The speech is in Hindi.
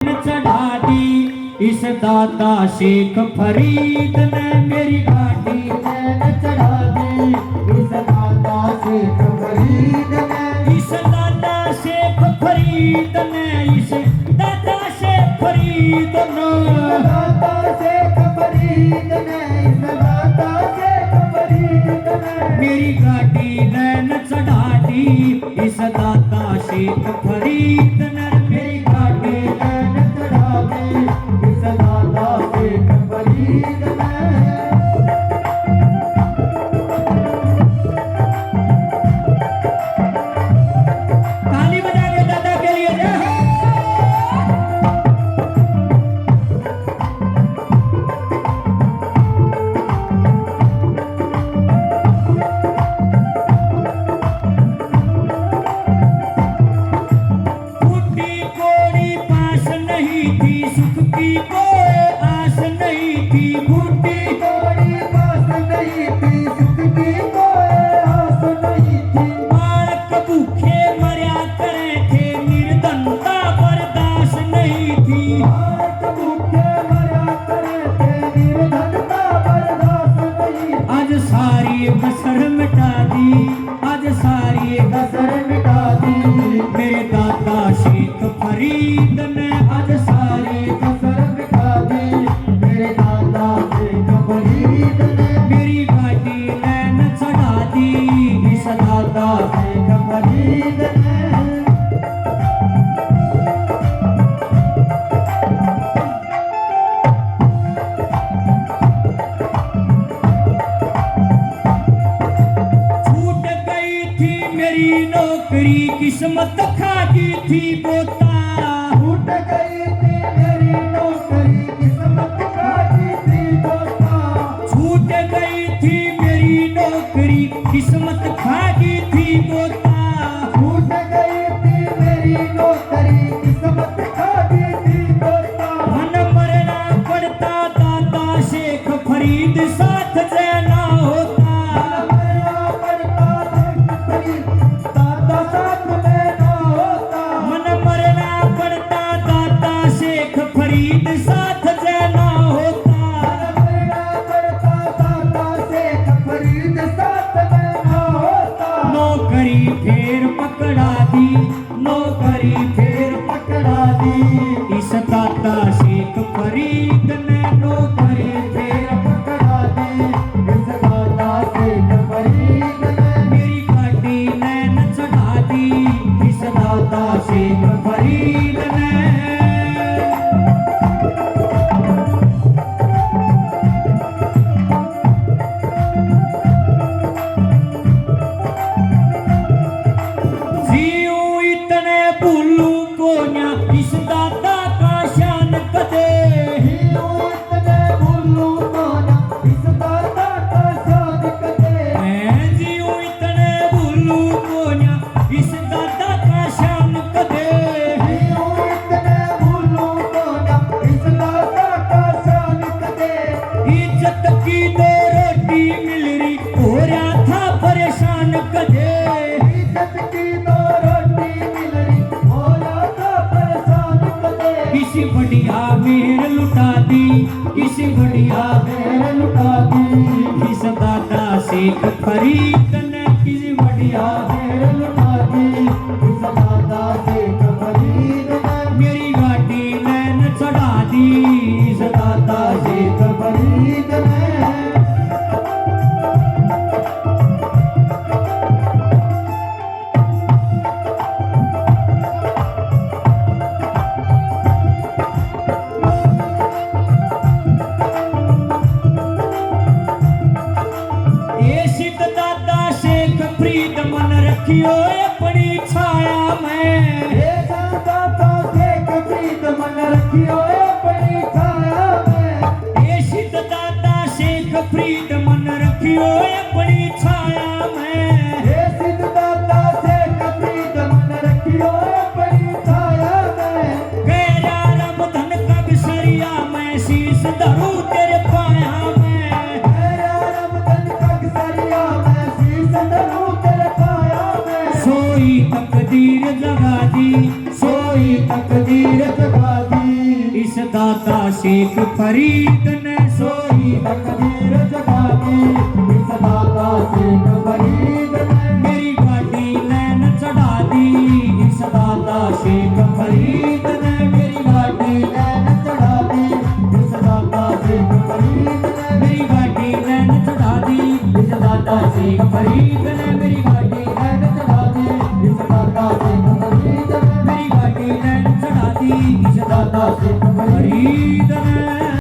चढ़ा दी इस दाता शेख फरीद ने मेरी गाड़ी नैन चढ़ा दी इस दाता शेख फरीद ने, इस दाता शेख फरीद ने, इस दाता शेख फरीद ने, दाता शेख फरीद ने, इस दाता शेख फरीद ने मेरी गाड़ी नैन चढ़ा दी इस दाता शेख फरीद ने मेरी गाड़ी नैन चढ़ा दी इस दाता शेख फरीद ने। ताली बजा के दादा के लिए जय हो। फूटी कोड़ी पास नहीं थी, सुख की कोई आस नहीं थी। फूटी कोड़ी पास नहीं थी, सुख की कोई आस नहीं थी। बालक भूखे मर्या करे थे, निर्धनता बर्दाश्त नहीं थी। बालक भूखे मर्या करे थे, निर्धनता बर्दाश्त नहीं। आज सारी कसर मिटा दी, आज सारी कसर मिटा दी मेरे दाता शेख फरीद ने आज सारी कसर मिटा दी मेरे दाता शेख फरीद ने, मेरी गाड़ी नैन चढ़ा दी इस दाता शेख फरीद ने। छूट गई थी मेरी नौकरी, किस्मत खा गई थी बोता। छूट गई थी मेरी नौकरी, किस्मत खाती थी दोस्ता। छूट गई थी मेरी नौकरी, किस्मत खा गई थी बोता। छूट गई थी मेरी नौकरी, किस्मत खाती थी दोस्ता। मन मरना पड़ता दाता शेख फरीद साथ देना होता। मेरा पड़ता शेख फरीद, दाता साथ लेना होता। मन मरना पड़ता दाता शेख फरीद साथ देना होता। मेरा पड़ता दाता शेख फरीद साथ लेना होता। नौकरी फिर पकड़ा दी, नौकरी फिर पकड़ा दी इस दाता शेख फरीद ने नौकरी फिर पकड़ा दी इस दाता शेख फरीद ने, मेरी गाड़ी नैन चढ़ा दी इस दाता शेख फरीद ने। जीऊं इतने भूलू को ना इस दाता का शान कदे। जीऊं इतने भूलूं को ना इस दाता का शान कदे। मैं जीऊं इतने भूलू को ना इस दाता का शान कदे। जीऊं इतने भूलूं को ना इस दाता का शान कदे। इज्जत की दो रोटी मिल रही हो रहा था परेशान कदे। इज्जत की दो रोटी मिल रही हो जाता परेशान कदे। किसी बढ़िया मेर लुटा दी, किसी बढ़िया मेरे लुटा दी इस दाता शेख फरीद ने किसी बढ़िया मेरे लुटा दी इस दाता शेख फरीद ने, मेरी गाड़ी नैन चढ़ा दी इस दाता शेख शेख फरीद ने। ये सिद्ध दाता शेख फरीद मन रखियो अपनी छाया में। हे दाता शेख फरीद मन रखियो अपनी छाया में। ये सिद्ध दाता शेख फरीद मन रखियो अपनी छाया में। हे सिद्ध दाता शेख फरीद मन रखियो अपनी छाया में। गैरा रब धन का बिसरिया मैं शीश धरूं तेरे पाया में। मेरा रमज़ान का सरिया मैं शीश धरूं तेरे पाया में। सोई तकदीर जगा दी, सोई तकदीर जगा दी इस दाता शेख फरीद ने सोई तकदीर जगाती इस दाता शेख फरीद ने मेरी गाड़ी लैन चढ़ा दी इस दाता शेख फरीद ने मेरी गाड़ी लैन चढ़ा दी इस दाता शेख फरीद ने मेरी गाड़ी लैन चढ़ा दी इस दाता शेख फरीद